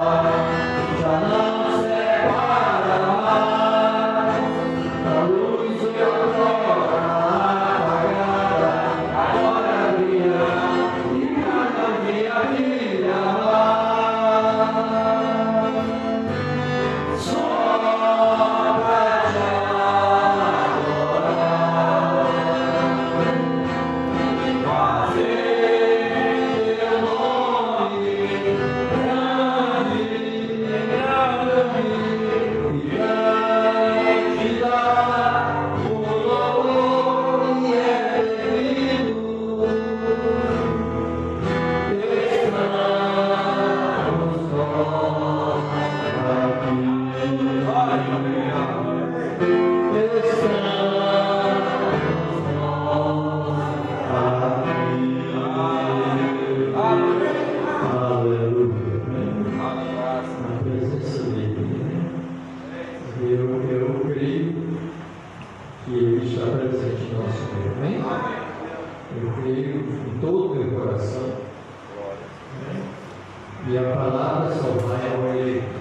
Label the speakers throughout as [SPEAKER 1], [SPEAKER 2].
[SPEAKER 1] Já não separa mais a luz e a outrora apagada, agora brilha e cada dia brilha mais. Só pra te adorar, fazer teu nome e a palavra só vai ao eleito.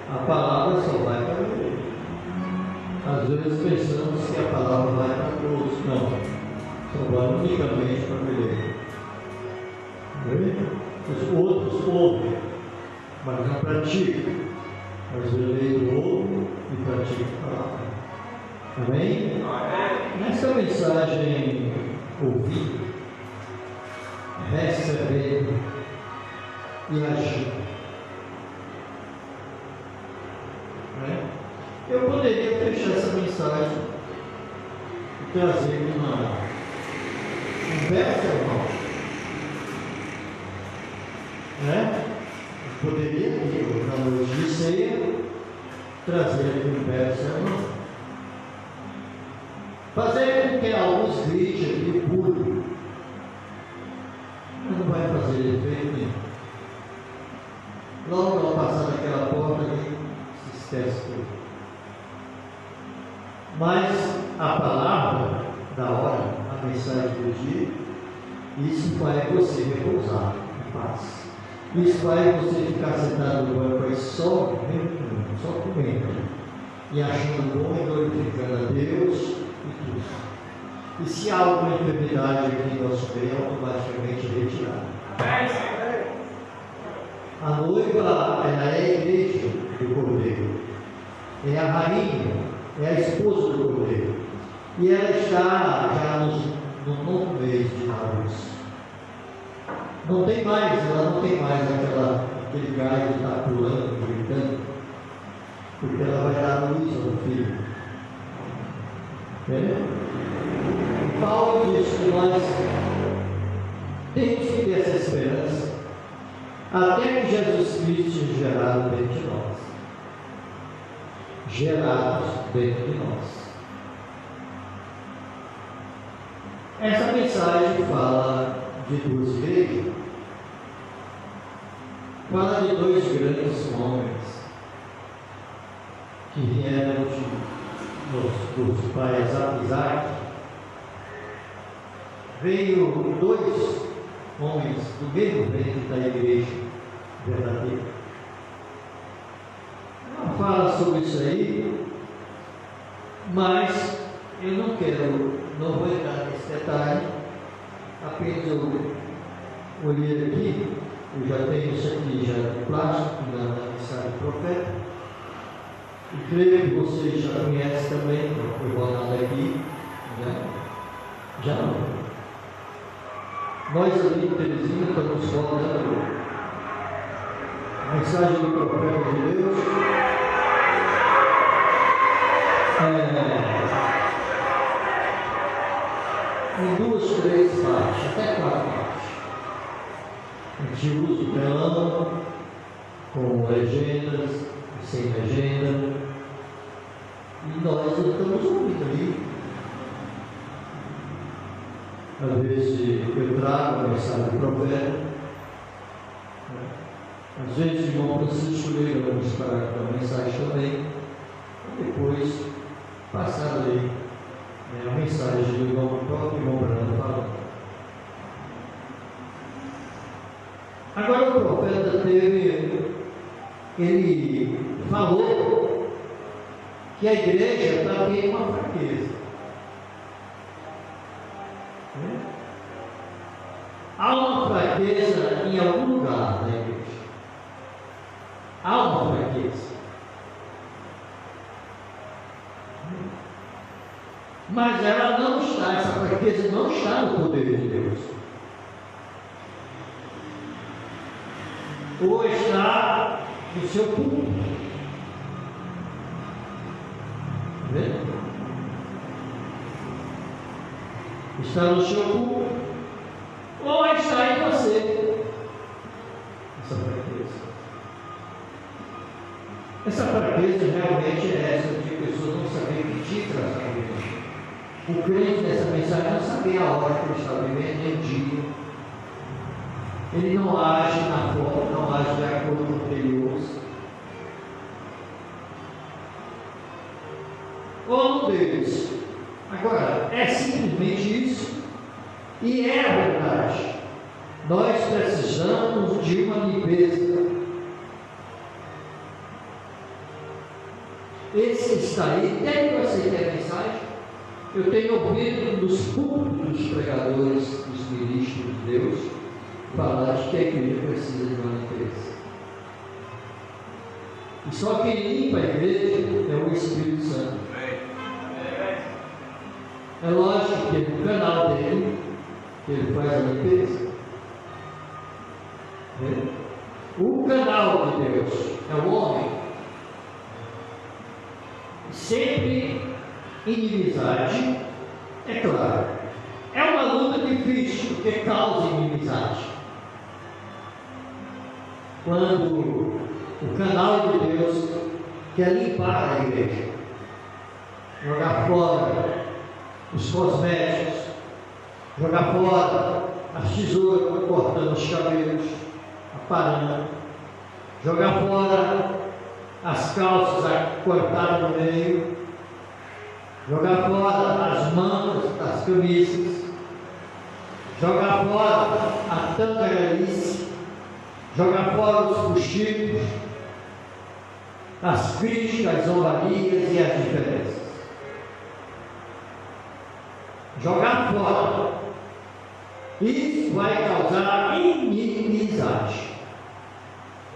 [SPEAKER 1] A palavra só vai para o eleito. Às vezes pensamos que a palavra vai para todos. Não, só vai unicamente para o eleito. Os outros ouvem, mas não praticam. Mas o eleito ouve e pratica a palavra. Amém? Nessa mensagem ouvida, receber e agir. Eu poderia fechar essa mensagem e trazer um verso, irmão. Eu poderia, na noite de ceia, trazer um verso, irmão. Fazer com que alguns gritem aqui puro. Não vai fazer efeito nenhum. Logo ao passar daquela porta ali, se esquece tudo. Mas a palavra da hora, a mensagem do dia, isso faz você repousar em paz. Isso faz você ficar sentado no banco aí só comendo e achando bom e glorificando a Deus e tudo. E se há alguma enfermidade aqui no nosso meio, automaticamente retirada. A noiva, ela é a igreja do Cordeiro, é a rainha, é a esposa do Cordeiro, e ela está já no novo mês de Agosto. Ela não tem mais aquele gás de estar pulando, gritando, porque ela vai dar luz ao filho. Paulo diz que nós temos que ter essa esperança até que Jesus Cristo seja gerado dentro de nós. Gerados dentro de nós. Essa mensagem fala de duas igrejas, fala de dois grandes homens que vieram dos pais Isaac. Veio dois homens do mesmo ventre da igreja verdadeira. Ela fala sobre isso aí, mas eu não vou entrar nesse detalhe. Apenas eu olhei aqui, eu já tenho isso aqui já de plástico na mensagem profética, e creio que vocês já conhecem também, não foi rodado aqui, já não. Nós ali em Teresina estamos rodando a mensagem do profeta de Deus. Em 2, 3 partes, até 4 partes. A gente usa o telão com legendas, sem legenda, e nós estamos ouvindo ali. Às vezes eu trago a mensagem do profeta, às vezes o irmão Francisco lê alguns parágrafos da mensagem também, e depois passar ali a mensagem do irmão próprio irmão Brando falando. Agora o profeta ele falou que a igreja está tendo uma fraqueza. Há uma fraqueza em algum lugar da igreja. Há uma fraqueza. Mas ela não está, essa fraqueza não está no poder de Deus. Ou está no seu culto. Está no seu culto. Ou está em você. Essa fraqueza. Essa fraqueza realmente é essa de pessoas não saberem pedir para essa igreja. O crente dessa mensagem não sabe a hora que ele está vivendo, nem o dia. Ele não age na forma, não age de acordo com o que ele usa. Ou no Deus. Agora, é simplesmente isso. E é a verdade. Nós precisamos de uma limpeza. Esse está aí, desde que eu aceitei a mensagem, eu tenho ouvido dos púlpitos dos pregadores, dos ministros de Deus, falar de que a igreja precisa de uma limpeza. E só quem limpa a igreja é o Espírito Santo. É lógico que no canal dele, ele faz a limpeza. O canal de Deus é o homem. Sempre inimizade, é claro. É uma luta difícil, porque causa inimizade. Quando o canal de Deus quer limpar a igreja, jogar fora os cosméticos, jogar fora as tesouras cortando os cabelos, aparando, jogar fora as calças cortadas no meio, jogar fora as mangas das camisas, jogar fora a tangarelice, jogar fora os fuxicos, as críticas, as zombarias e as diferenças. Jogar fora. Isso vai causar inimizade.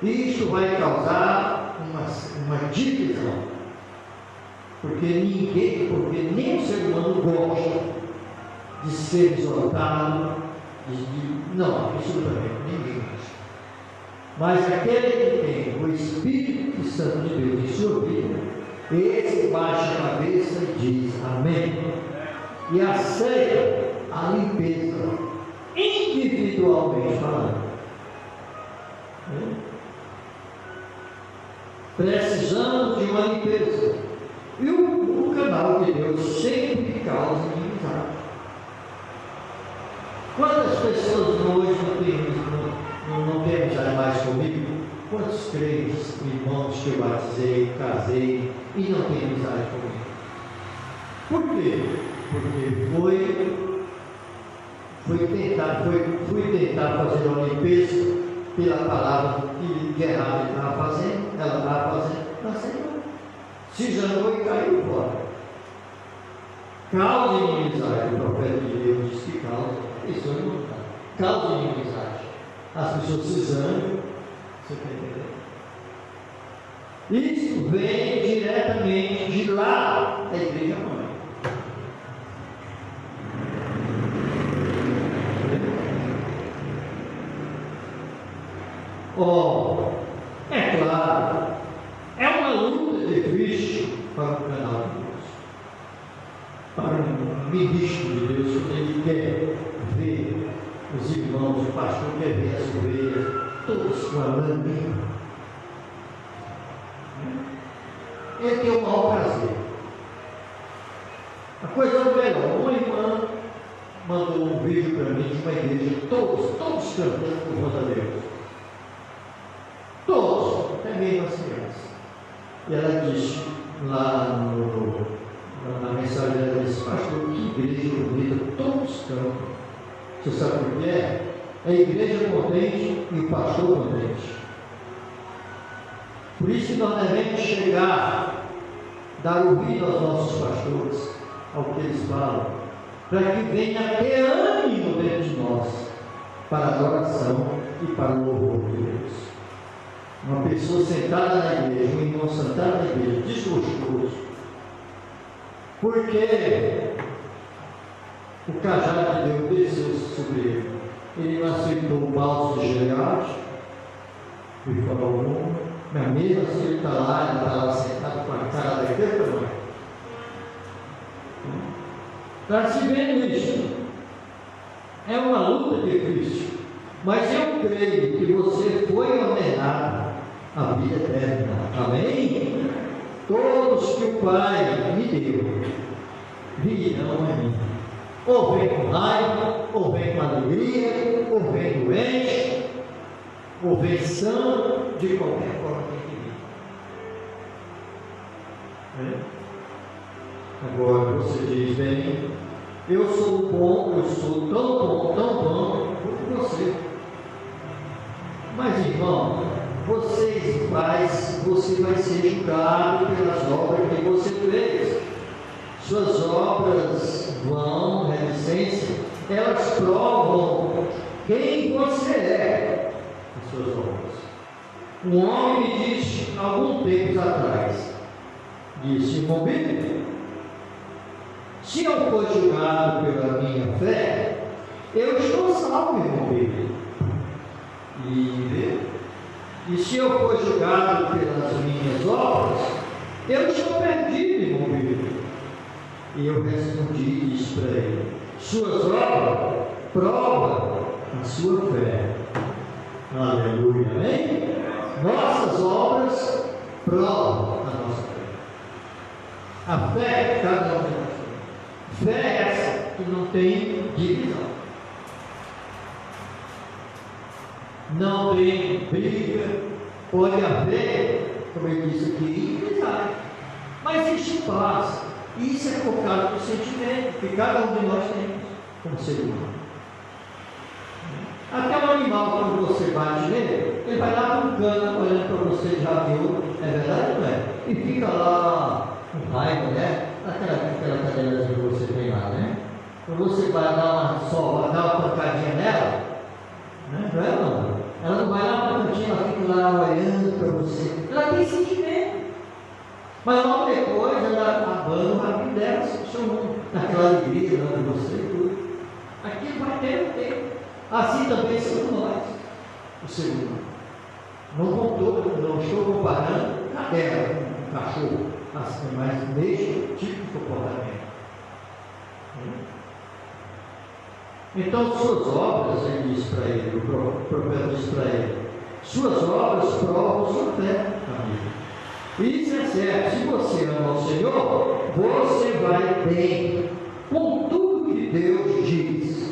[SPEAKER 1] Isso vai causar uma divisão. Porque nem o ser humano gosta de ser exortado, não, absolutamente ninguém gosta. Mas aquele que tem o Espírito Santo de Deus em sua vida, esse baixa a cabeça e diz amém. E aceita a limpeza, individualmente falando. Precisamos de uma limpeza. E o canal de Deus sempre causa inimizade. Quantas pessoas hoje não têm amizade mais comigo? Quantos crentes, irmãos que eu batizei, casei e não têm amizade comigo? Por quê? Porque fui tentar fazer uma limpeza pela palavra que errado ele estava fazendo, ela estava fazendo, não aceitou. Se jangou e caiu fora. Causa inimizade, o profeta de Deus diz que causa, isso não está. Causa inimizade. As pessoas se zangam, você está entendendo? Isso vem diretamente de lá da igreja mãe. É claro, é uma luta difícil para o canal de Deus, para um ministro de Deus, quando ele quer ver os irmãos, o pastor quer ver as ovelhas, todos com a lã limpa. Ele tem o maior prazer. A coisa melhor, uma irmã mandou um vídeo para mim de uma igreja, todos cantando por conta de Deus. Todos, até mesmo as crianças. E ela disse lá na mensagem dela, disse, pastor, que igreja bonita, todos cantam. Você sabe por que é? a igreja contente e o pastor contente. Por isso que nós devemos chegar, dar ouvido aos nossos pastores, ao que eles falam, para que venha ter ânimo dentro de nós, para a adoração e para o louvor de Deus. Uma pessoa sentada na igreja, um irmão sentado na igreja, desgostoso, porque o cajado de Deus desceu sobre ele. Ele não aceitou o balde de Gileade, de forma alguma, mas mesmo assim ele está lá sentado com a cara daquele tamanho. Está se vendo isso? É uma luta difícil, mas eu creio que você foi ordenado à vida eterna. Amém? Todos que o Pai me deu virão a mim. Ou vem com raiva, ou vem com alegria, ou vem doente, ou vem sã, de qualquer forma tem que vir. Agora você diz, bem, eu sou bom, eu sou tão bom como você. Mas irmão, você vai ser julgado pelas obras que você fez. Suas obras vão, reticência, elas provam quem você é, as suas obras. Um homem me disse, algum tempo atrás, disse, irmão Bíblia, se eu for julgado pela minha fé, eu estou salvo, irmão Bíblia. E se eu for julgado pelas minhas obras, eu estou perdido, irmão Bíblia. E eu respondi isso para ele: suas obras provam a sua fé. Aleluia, amém? Nossas obras provam a nossa fé. A fé, cada um de nós. Fé é essa que não tem divisão, não tem briga. Pode haver, como eu disse aqui, inimizade, mas existe paz. Isso é focado no sentimento que cada um de nós temos como ser humano. Até o animal, quando você bate nele, ele vai lá para um canto olhando para você, já viu, é verdade ou não é? E fica lá com raiva, né? Aquela cadeirazinha que você tem lá, né? Quando você vai dar uma pancadinha nela, né? Não é não? Ela não vai lá para o cantinho, ela fica lá olhando para você. Ela tem sentimento. Mas logo depois ela abana o rabinho dela, naquela alegria de você e tudo. Aquilo vai ter um tempo. Assim também somos nós, o ser humano. Não estou comparando cadela com cachorro, mas o mesmo tipo de comportamento. Então, suas obras, ele diz para ele, o profeta diz para ele, suas obras provam sua fé, amigo. Isso é certo, se você ama o Senhor, você vai bem com tudo que Deus diz.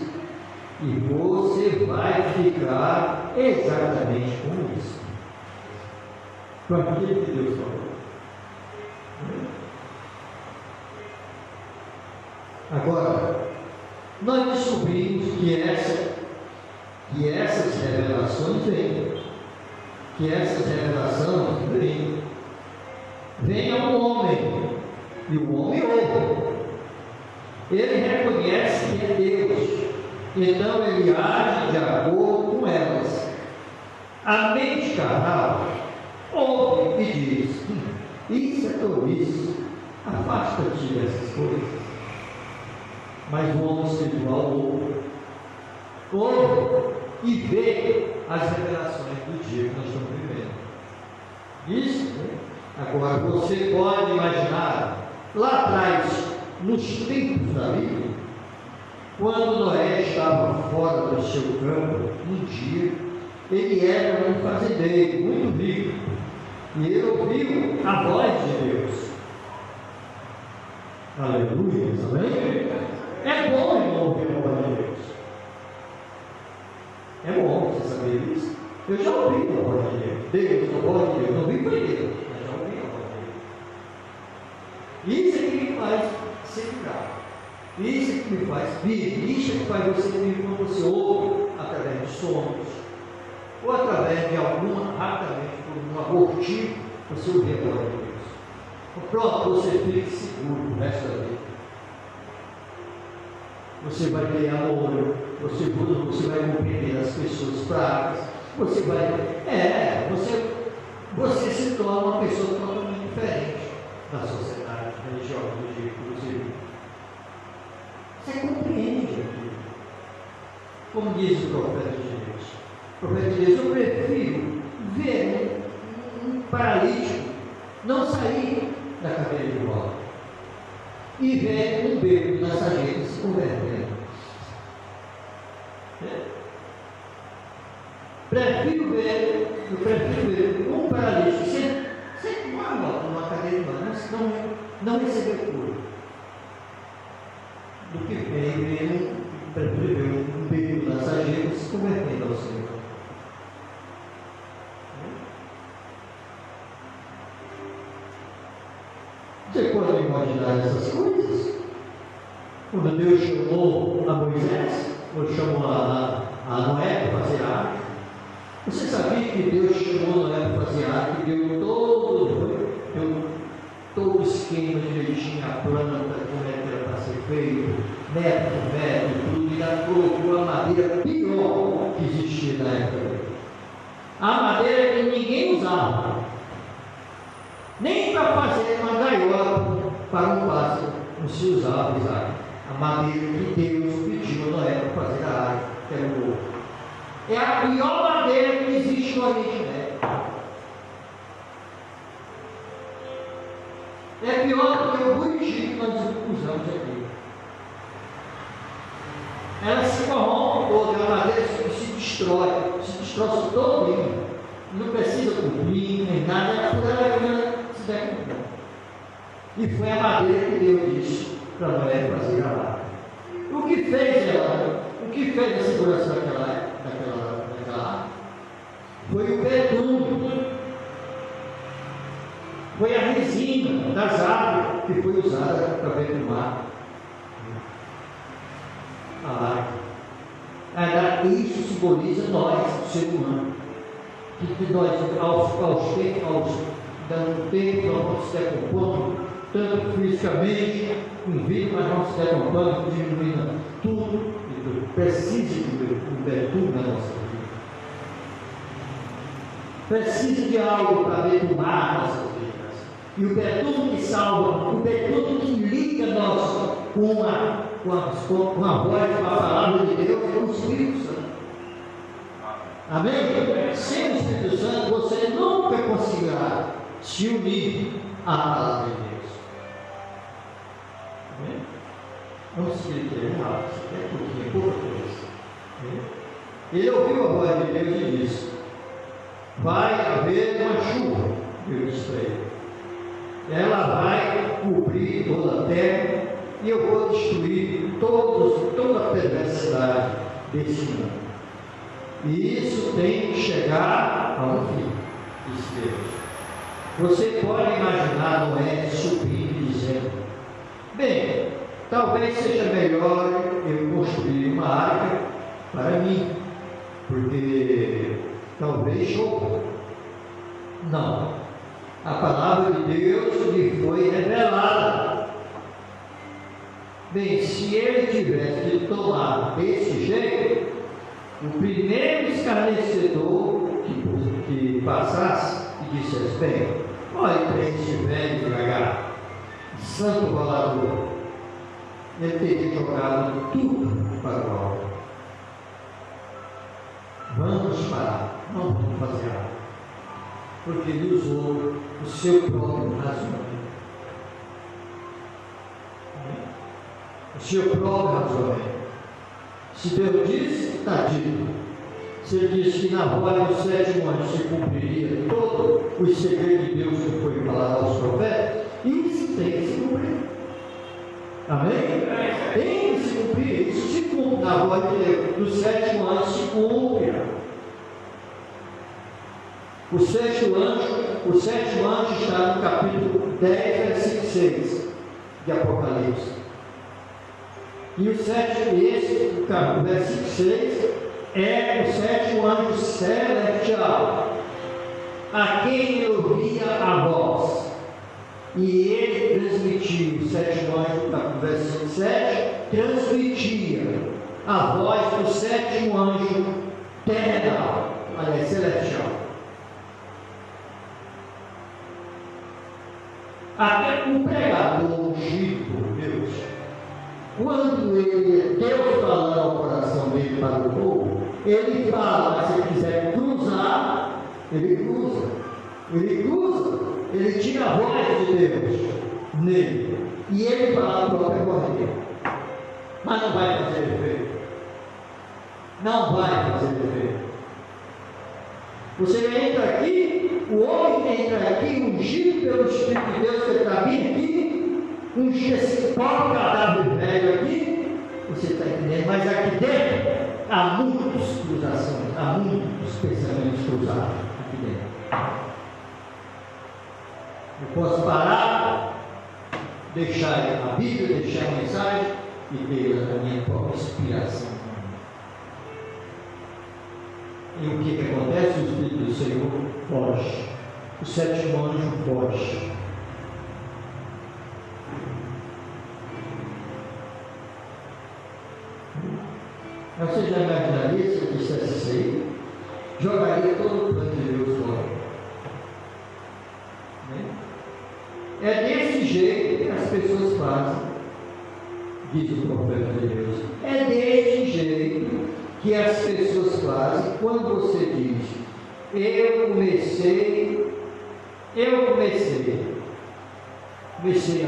[SPEAKER 1] E você vai ficar exatamente com isso. Com aquilo que Deus falou. Agora, nós descobrimos que essas revelações vêm. Que essas revelações vêm. Vem ao homem, e o homem ouve. Ele reconhece que é Deus, então ele age de acordo com elas. A mente carnal ouve e diz: isso é tolice, afasta-te dessas coisas. Mas o homem espiritual ouve e vê as revelações do dia que nós estamos vivendo. Isso, agora você pode imaginar, lá atrás, nos tempos da Bíblia, quando Noé estava fora do seu campo, um dia, ele era um fazendeiro muito rico, e ele ouviu a voz de Deus. Aleluia, amém? É bom, irmão, ouvir a voz de Deus. É bom você saber isso. Eu já ouvi a voz de Deus. Deus, a voz de Deus. Não ouvi foi Deus, mas já ouvi a voz de Deus. Isso é que me faz segurar. Isso é que me faz vir. Isso é que faz você vir quando você ouve a através de sonhos, ou através de rapidamente, por um abortivo, você ouvir a glória de Deus. Pronto, você fique seguro o resto da vida. Você vai ter amor, você vai compreender as pessoas fracas, você se torna uma pessoa totalmente diferente da sociedade religiosa do jeito que você vive. Você compreende aquilo. Como diz o profeta de Deus. O profeta de Deus, eu prefiro ver um paralítico não sair da cadeira de roda e ver um bêbado na sarjeta se convertendo. Prefiro ver um paralítico sem uma cadeira de roda, não receber cura, do que ver um bêbado na sarjeta se convertendo ao Senhor. Você pode imaginar essas coisas? Quando Deus chamou a Moisés, ou chamou a Noé para fazer a arca, você sabia que Deus chamou Noé para fazer a arca e deu todo o esquema direitinho, a planta, como é que era para ser feito, metro por metro, tudo, e ainda colocou a madeira pior que existia na época dele. A madeira que ninguém usava. Nem para fazer uma gaiola para um pássaro não se usava, Isaac. A madeira que Deus pediu a Noé para fazer a arca, que era o ouro. É a pior madeira que existe no Oriente Médio. É pior do que o buriti que nós usamos aqui. Ela se corrompe toda, a madeira se destrói todinho. Não precisa cobrir, nem nada, é por ela se decompondo. E foi a madeira que Deus disse para Noé fazer a arca. O que fez a segurança daquela arca? Foi o betume, foi a resina das árvores que foi usada para betumar a arca. Isso simboliza nós, o ser humano. Que nós, aos tempos, nós vamos se decompondo, tanto fisicamente, em vida, mas vamos se decompondo, diminuindo tudo, e precisa de um betume na nossa vida. Precisa de algo para betumar nossas vidas. E o betume que salva, o betume que liga nós com a voz, com a palavra de Deus, é o Espírito Santo. Amém? Sem o Espírito Santo, você nunca conseguirá se unir à palavra de Deus. Amém? Não se quer errado, se quer pouca coisa. Ele ouviu a voz de Deus e disse: vai haver uma chuva, Deus disse para ele. Ela vai cobrir toda a terra e eu vou destruir toda a perversidade desse mundo. E isso tem que chegar ao fim, disse Deus. Você pode imaginar Noé subindo e dizendo: bem, talvez seja melhor eu construir uma arca para mim, porque talvez chova. Não. A palavra de Deus lhe foi revelada. Bem, se ele tivesse de tomar desse jeito, o primeiro escarnecedor que passasse e dissesse: bem, olha para esse velho devagar, santo valador, ele teria jogado tudo para o alto. Vamos parar, não vamos fazer nada, porque ele usou o seu próprio raciocínio. O seu próprio raciocínio. Se Deus disse, está dito. Se ele disse que na voz do sétimo ano se cumpriria todo o segredo de Deus que foi falado aos profetas, isso tem que se cumprir. Amém? Tem que se cumprir. Isso se cumpre na voz de Deus. No sétimo ano se cumpre. O sétimo anjo está no capítulo 10, versículo 6 de Apocalipse. E o versículo 6 é o sétimo anjo celestial, a quem eu ouvia a voz. E ele transmitia, o sétimo anjo, no versículo 7, transmitia a voz do sétimo anjo terrenal, aliás, celestial. Até o pregador ungido por Deus, quando Deus fala ao coração dele para o povo, ele fala, se ele quiser cruzar, ele cruza. Ele tira a voz de Deus nele. E ele fala a própria corrente. Mas não vai fazer efeito. Não vai fazer efeito. Você entra aqui, o homem entra aqui, ungido pelo Espírito de Deus, que está bem aqui, ungir esse pobre cadáver velho aqui, você está entendendo? Mas aqui dentro há muitas cruzações, há muitos pensamentos cruzados aqui dentro. Eu posso parar, deixar a Bíblia, deixar a mensagem e ter a minha própria inspiração. E o que acontece? O Espírito do Senhor foge. O sétimo anjo foge. Você já imaginaria se eu dissesse isso aí? Jogaria todo o plano de Deus fora. É desse jeito que as pessoas fazem, diz o profeta de Deus. É desse jeito que as pessoas fazem quando você diz: eu comecei a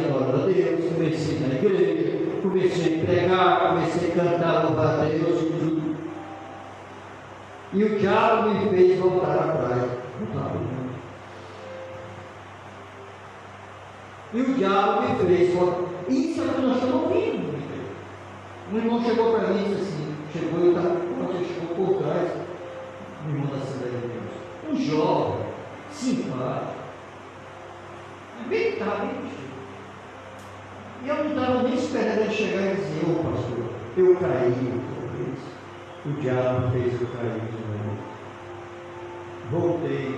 [SPEAKER 1] adorar a Deus, comecei na igreja, comecei a pregar, comecei a cantar, louvar a Deus e tudo. E o diabo me fez voltar atrás. E o diabo me fez voltar. Isso é o que nós estamos ouvindo. Um irmão chegou para mim e disse assim, chegou por trás, o irmão da Assembleia de Deus. Um jovem, simpático, bem vestido. E eu não estava nem esperando ele chegar e dizer: ô pastor, eu caí outra vez. O diabo fez eu cair de novo. Voltei,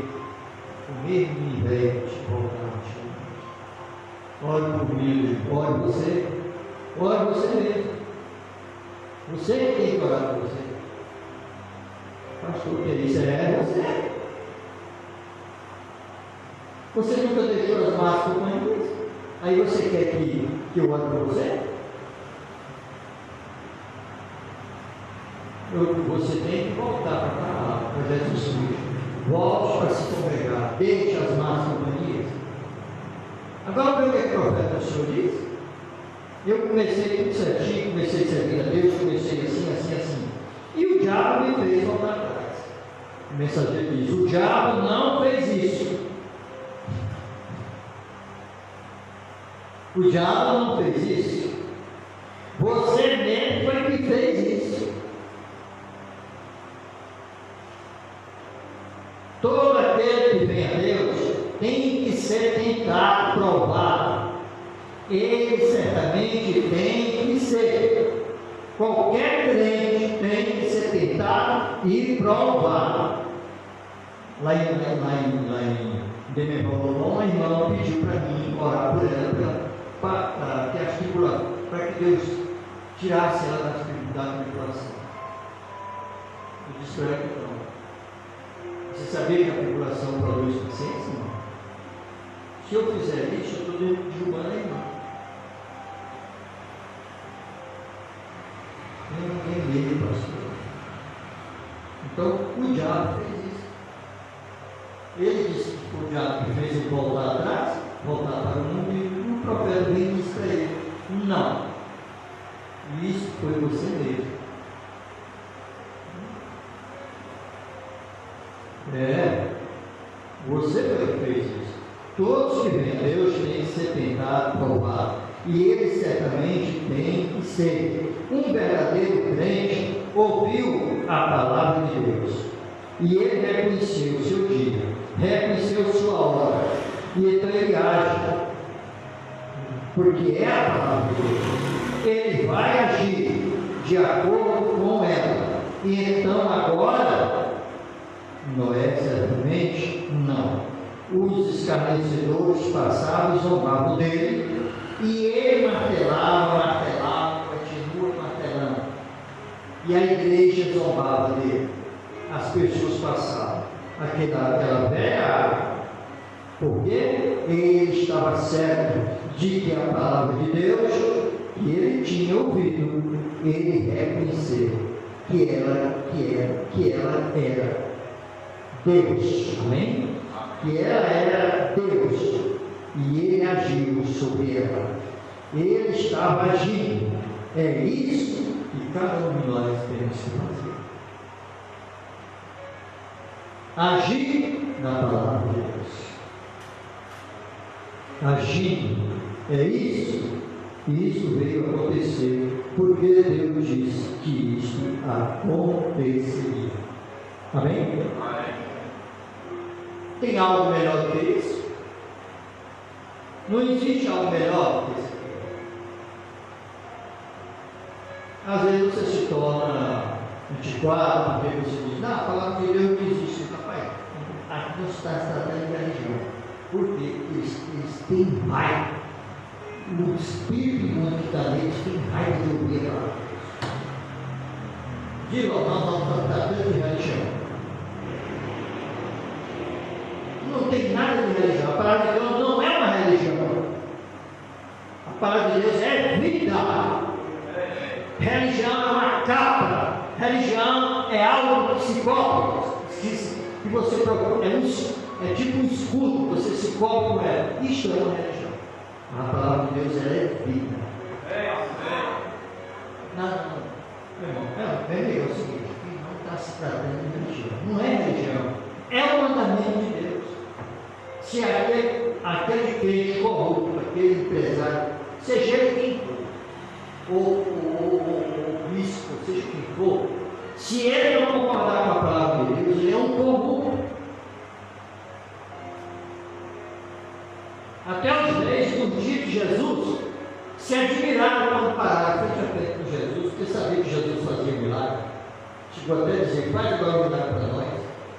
[SPEAKER 1] o mesmo nível de voltar. Ore por mim, ore você mesmo. Você tem que orar por você. Pastor, que isso é você. Você nunca deixou as más companhias? Aí você quer que eu ore por você? Você tem que voltar para a palavra, para Jesus Cristo. Volte para se congregar. Deixe as más companhias. Agora, o que o profeta do Senhor diz? Eu comecei tudo certinho, comecei a servir a Deus, comecei assim. E o diabo me fez voltar atrás. O mensageiro diz: o diabo não fez isso. O diabo não fez isso. Você mesmo foi que fez isso. Todo aquele que vem a Deus tem que ser tentado, provado. Ele certamente tem que ser. Qualquer crente tem que ser tentado e provado. Lá em Demerval, uma irmã pediu para mim orar por ela, para que Deus tirasse ela da tribulação. Eu disse para ela que não. Você sabia que a tribulação produz paciência? Não. Se eu fizer isso, eu estou julgando a irmã. Eu não tenho medo, pastor. Então, o diabo fez isso. Ele disse que o diabo fez ele voltar atrás, voltar para o mundo, e o profeta vem e disse para ele: não, isso foi você mesmo. Você foi que fez isso. Todos que vêm a Deus têm que ser tentados, provados, e ele certamente tem que ser. Um verdadeiro crente ouviu a palavra de Deus, e ele reconheceu o seu dia, reconheceu sua hora, e então ele age, porque é a palavra de Deus. Ele vai agir de acordo com ela, E então agora, Noé certamente não. Os escarnecedores passavam e zombavam dele, e ele martelava, continua martelando. E a igreja zombava dele. As pessoas passavam aquela velha água, porque ele estava certo de que a palavra de Deus que ele tinha ouvido, ele reconheceu que ela era Deus, amém? Que ela era Deus, e ele agiu sobre ela, ele estava agindo. É isso que cada um de nós temos que fazer: agir na palavra de Deus, agindo. É isso, e isso veio acontecer porque Deus disse que isso aconteceria. Amém? Tem algo melhor do que isso? Não existe algo melhor do que isso aqui. Às vezes você se torna antiquado, porque você diz: não, a palavra de Deus não existe. Rapaz, aqui não está tratando de religião, porque eles têm raiva. O espírito humano que está neles tem raiva de ouvir a palavra de Deus. Diga: nós não estamos tratando de religião. Não tem nada de religião. A palavra de Deus não é uma religião. A palavra de Deus é vida. Religião é uma capa. Religião é algo que se cobre, que você procura. É tipo um escudo, você se cobre com ela. Isto é uma religião. A palavra de Deus é vida. Não, irmão, é o seguinte: não está se tratando de religião. Não é religião, é o mandamento de Deus. Se aquele crente corrupto, aquele empresário, seja ele quem for, ou bispo, seja quem for, se ele não concordar com a palavra de Deus, ele é um corrupto. Até os reis do dia de Jesus se admiraram quando pararam frente a frente com Jesus, porque sabia que Jesus fazia milagre. Chegou até a dizer: vai dar um milagre para nós,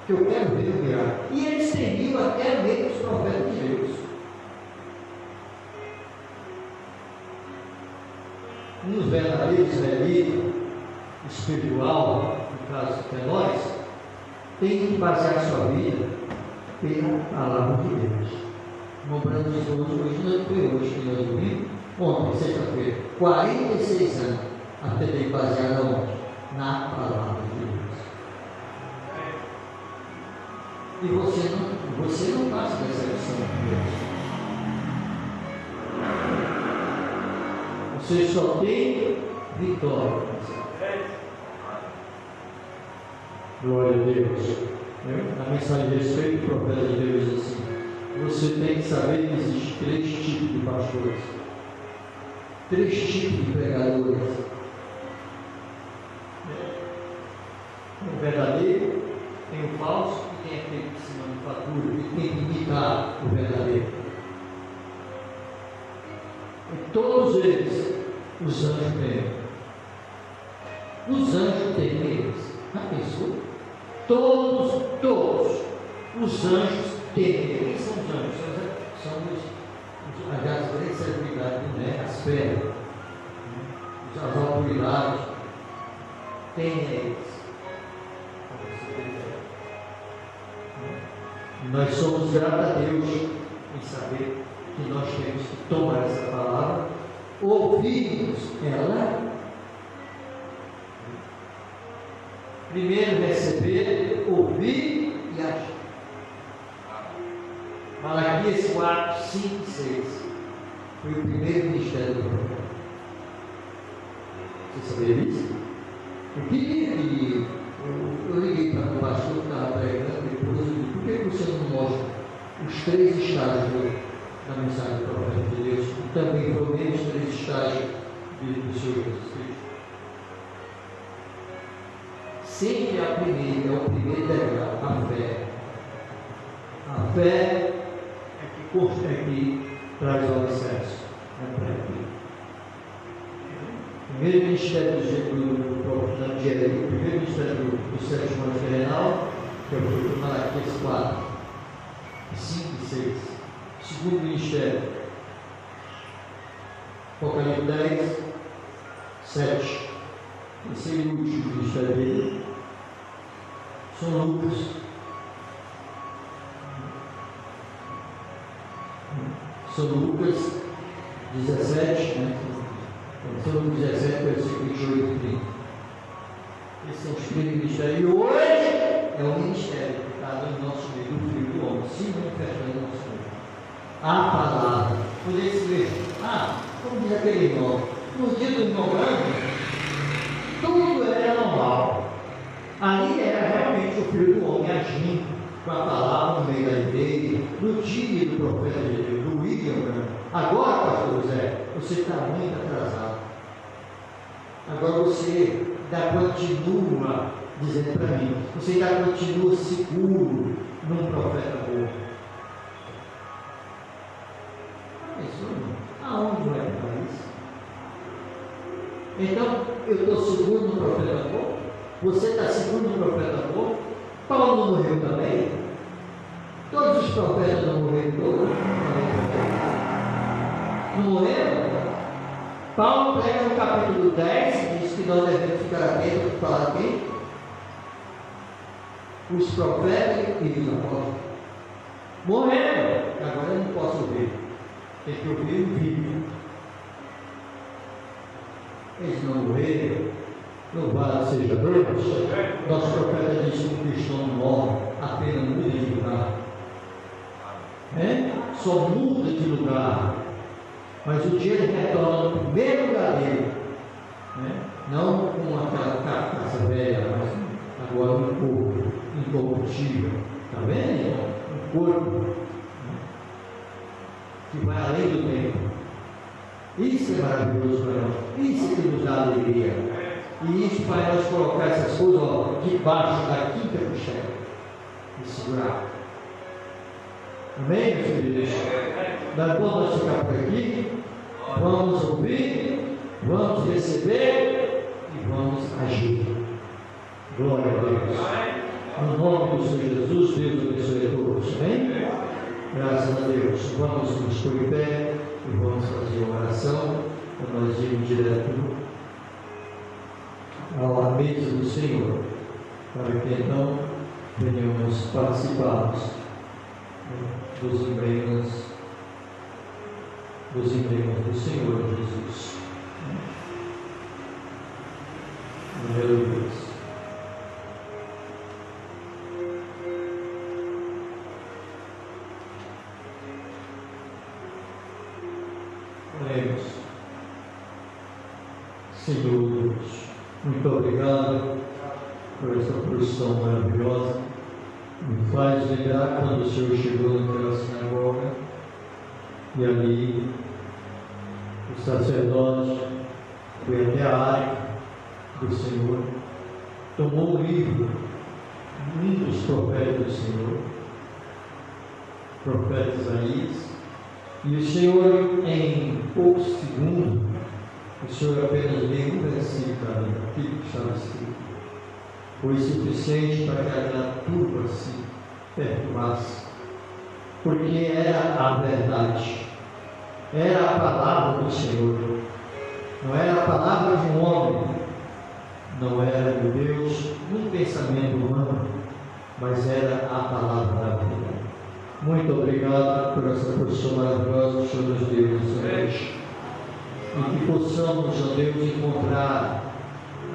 [SPEAKER 1] que eu quero ver o milagre. E eles temiam até mesmo os profetas de Deus. Um verdadeiro israelita espiritual, no caso de nós, tem que basear sua vida pela palavra de Deus. Comprando os hoje não foi hoje que nós dormimos, ontem, sexta-feira, 46 anos, até ter baseado aonde? Na palavra de Deus. E você não passa dessa lição de Deus. Você só tem vitória. Glória a Deus. A mensagem de respeito, o profeta de Deus diz assim: você tem que saber que existem 3 tipos de pastores, 3 tipos de pregadores. Tem o verdadeiro, tem o falso e tem aquele que se manufatura e tem que imitar o verdadeiro. E todos eles, os anjos têm. Os anjos têm eles. Já pensou? Todos os anjos têm. Quem são os anjos? São as grandes celebridades, né? As feras, as autoridades. Tem eles. Nós somos gratos a Deus em saber que nós temos que tomar essa palavra, ouvirmos ela, primeiro receber, ouvir e agir. Malaquias 4, 5 e 6 foi o primeiro ministério do profeta. Você sabia disso? Eu queria que eu liguei para o pastor que estava pregando depois eu disse: por que você não mostra os 3 estágios da mensagem do profeta de Deus e também pelo menos 3 estágios do Senhor Jesus Cristo? Sempre é o primeiro degrau, a fé. A fé é que traz o alicerce. É para aqui. O primeiro ministério do o primeiro ministério do sétimo ano terrenal, que é o fruto de Malaquias 4, 5 e 6. Segundo ministério, Apocalipse 10, 7. Terceiro e último ministério dele, São Lucas. São Lucas 17, né? São Lucas 17, versículo 28 e 30. Esses são os primeiros ministérios. E hoje é o ministério que está no nosso meio, do Filho do Homem, se manifestando no nosso meio. A palavra. Poder se ver. Como diz aquele irmão, no dia do irmão Branco, tudo era normal. Ali era realmente o Filho do Homem agindo com a palavra no meio da igreja, no dia do profeta de Deus, do William Branco. Agora, pastor José, você está muito atrasado. Agora você ainda continua dizendo para mim, você ainda continua seguro num profeta bom. Aonde vai para isso? Então, eu estou seguro no profeta bom? Você está seguro no profeta bom? Paulo não morreu também? Todos os profetas não morreram todos? Não morreram? Paulo prega no capítulo 10, diz que nós devemos ficar atentos para falar quem? Os profetas e os apóstolos. Morreram. Agora eu não posso ouvir. Tem que ouvir o vídeo. Eles não morreram. Louvado seja Deus. Nosso profeta disse que o cristão não morre, apenas muda de lugar. Só muda de lugar. Mas o dia ele retorna no primeiro lugar dele. Não com aquela carcaça velha, mas agora no corpo incorruptível. Está vendo? Um corpo que vai além do tempo. Isso é maravilhoso para nós. Isso é que nos dá alegria. E isso vai nós colocar essas coisas debaixo da quinta costela e segurar. Amém, meus filhos? Nós vamos ficar por aqui, vamos ouvir, vamos receber e vamos agir. Glória a Deus. No nome do Senhor Jesus, Deus abençoe a todos. Amém? Graças a Deus. Vamos nos pôr em pé e vamos fazer uma oração para nós irmos direto à mesa do Senhor, para que então venhamos participar dos emblemas do Senhor Jesus. Aleluia. Oremos. Senhor Deus, muito obrigado por essa porção maravilhosa. Me faz lembrar quando o Senhor chegou naquela sinagoga e ali o sacerdote foi até a arca do Senhor, tomou o livro, um dos profetas do Senhor, o profeta Isaías, e o Senhor, em poucos segundos, o Senhor apenas leu um versículo para mim, aquilo que estava escrito. Foi suficiente para que aquela turba se perturbasse, porque era a verdade, era a palavra do Senhor, não era a palavra de um homem, não era de Deus, um pensamento humano, mas era a palavra da vida. Muito obrigado por essa porção maravilhosa que o Senhor nos deu nessa noite, e que possamos, ó Deus, encontrar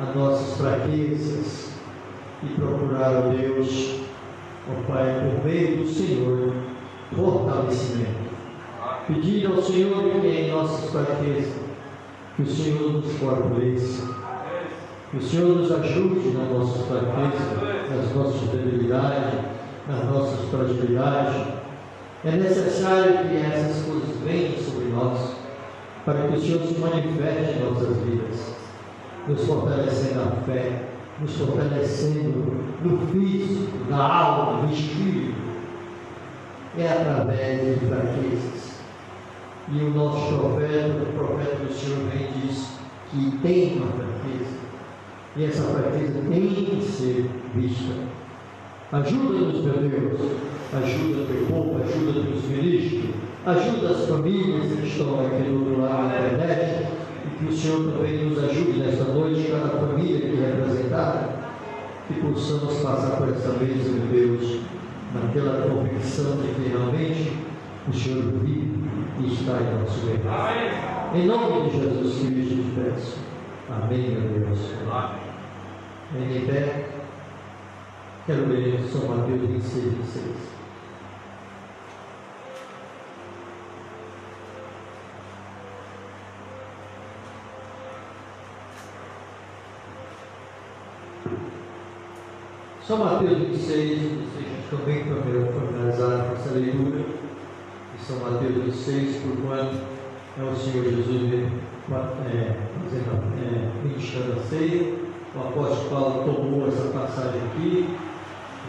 [SPEAKER 1] as nossas fraquezas e procurar, ó Deus, ó Pai, por meio do Senhor, fortalecimento. Pedir ao Senhor que em nossas fraquezas, que o Senhor nos fortaleça, que o Senhor nos ajude nas nossas fraquezas, nas nossas debilidades, nas nossas fragilidades. É necessário que essas coisas venham sobre nós, para que o Senhor se manifeste em nossas vidas, nos fortalecendo na fé, nos fortalecendo no físico, na alma, no espírito. É através de fraquezas. E o nosso profeta, o profeta do Senhor, vem e diz que tem uma fraqueza, E essa fraqueza tem que ser vista. Ajuda-nos, meu Deus. Ajuda o teu povo, ajuda os ministros, ajuda as famílias que estão aqui do outro lado da internet, e que o Senhor também nos ajude nesta noite, cada família aqui representada, que possamos passar por essa mesa, meu Deus, naquela convicção de que realmente o Senhor vive e está em nosso meio. Em nome de Jesus Cristo, eu te peço. Amém, meu Deus. Em pé, quero ler São Mateus 26, 26. São Mateus 26, vocês também familiarizaram com essa leitura de São Mateus 26, por quanto é o Senhor Jesus ministrando a ceia. O apóstolo Paulo tomou essa passagem aqui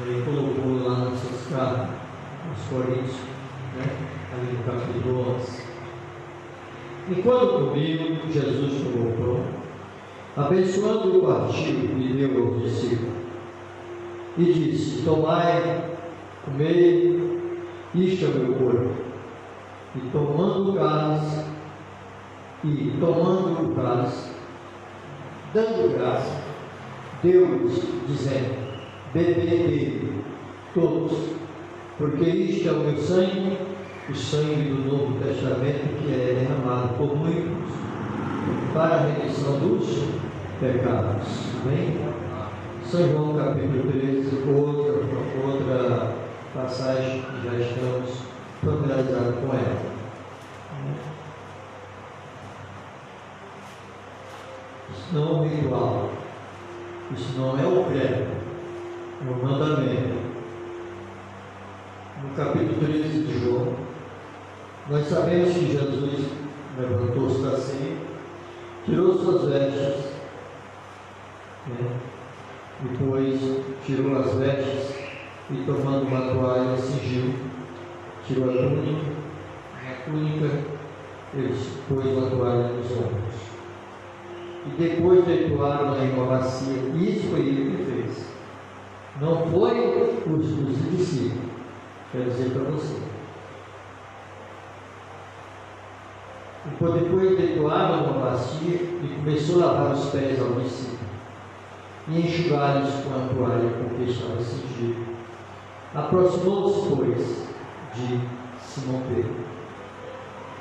[SPEAKER 1] e colocou lá nas suas cartas, aos Coríntios, ali no capítulo 11. Enquanto comiam, Jesus tomou o pão, abençoando o partiu e deu aos discípulos. E disse: tomai, comei, isto é o meu corpo. E tomando o cálice, dando graça, deu-lhes, dizendo: bebei dele, todos, porque isto é o meu sangue, o sangue do Novo Testamento, que é derramado por muitos para a remissão dos pecados. Amém? São João capítulo 13, outra passagem que já estamos familiarizados com ela. Isso não é um ritual, isso não é o credo, é um mandamento. No capítulo 13 de João, nós sabemos que Jesus levantou-se da ceia, tirou suas vestes, depois tirou as vestes e, tomando uma toalha, cingiu, tirou a túnica, ele pôs uma toalha nos ombros. E depois deitoaram em uma bacia. Isso foi ele que fez. Não foi os discípulos. Quero dizer para você. Depois deitoaram uma bacia e começou a lavar os pés ao discípulo e enxugar-lhes com a toalha com que estava cingido. Aproximou-se, pois, de Simão Pedro,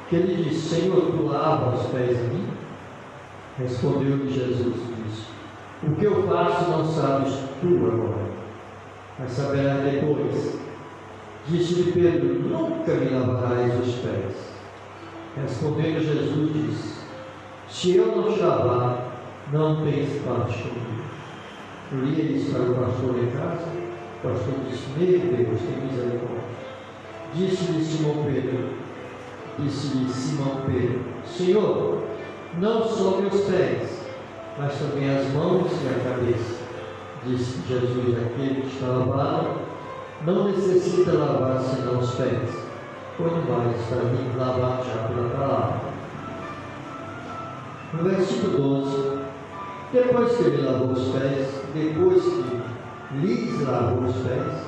[SPEAKER 1] que ele disse: Senhor, tu lavas os pés a mim? Respondeu-lhe Jesus e disse: o que eu faço não sabes tu agora, mas saberás depois. Disse-lhe Pedro: nunca me lavarás os pés. Respondendo Jesus disse: se eu não te lavar, não tens parte comigo. Eu lia isso para o pastor em casa. O pastor disse: meu Deus, tem misericórdia. Disse-lhe Simão Pedro: Senhor, não só meus pés, mas também as mãos e a cabeça. Disse Jesus: aquele que está lavado não necessita lavar senão os pés, quanto mais para mim lavar já pela palavra. No versículo 12, depois que ele lavou os pés, depois que lhes lavou os pés,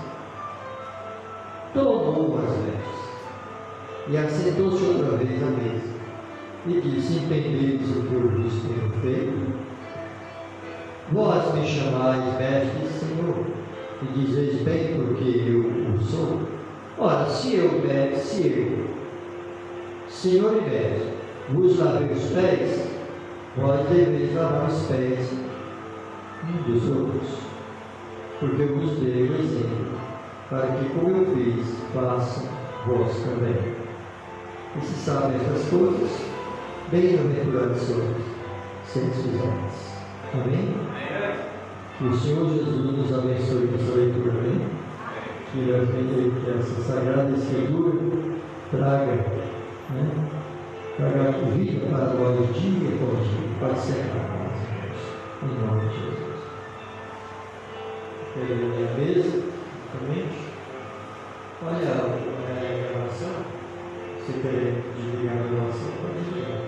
[SPEAKER 1] tomou as vestes e assentou-se outra vez à mesa e disse: entendeis o que eu vos tenho feito? Vós me chamais mestre e Senhor, e dizeis bem porque eu o sou. Ora, se eu, Senhor e mestre, vos lavei os pés, vós deveis lavar os pés um dos outros, porque eu vos dei o exemplo, para que, como eu fiz, façam vós também. E se sabem estas coisas, bem-aventurados sois, se as fizerdes. Amém? Que o Senhor Jesus nos abençoe com essa leitura, amém? Que essa sagrada escritura traga vida para nós dia após dia, para ser capaz, em nome de Jesus. Pega a mesa, exatamente. Olha a gravação. Se quer desligar a gravação, pode desligar.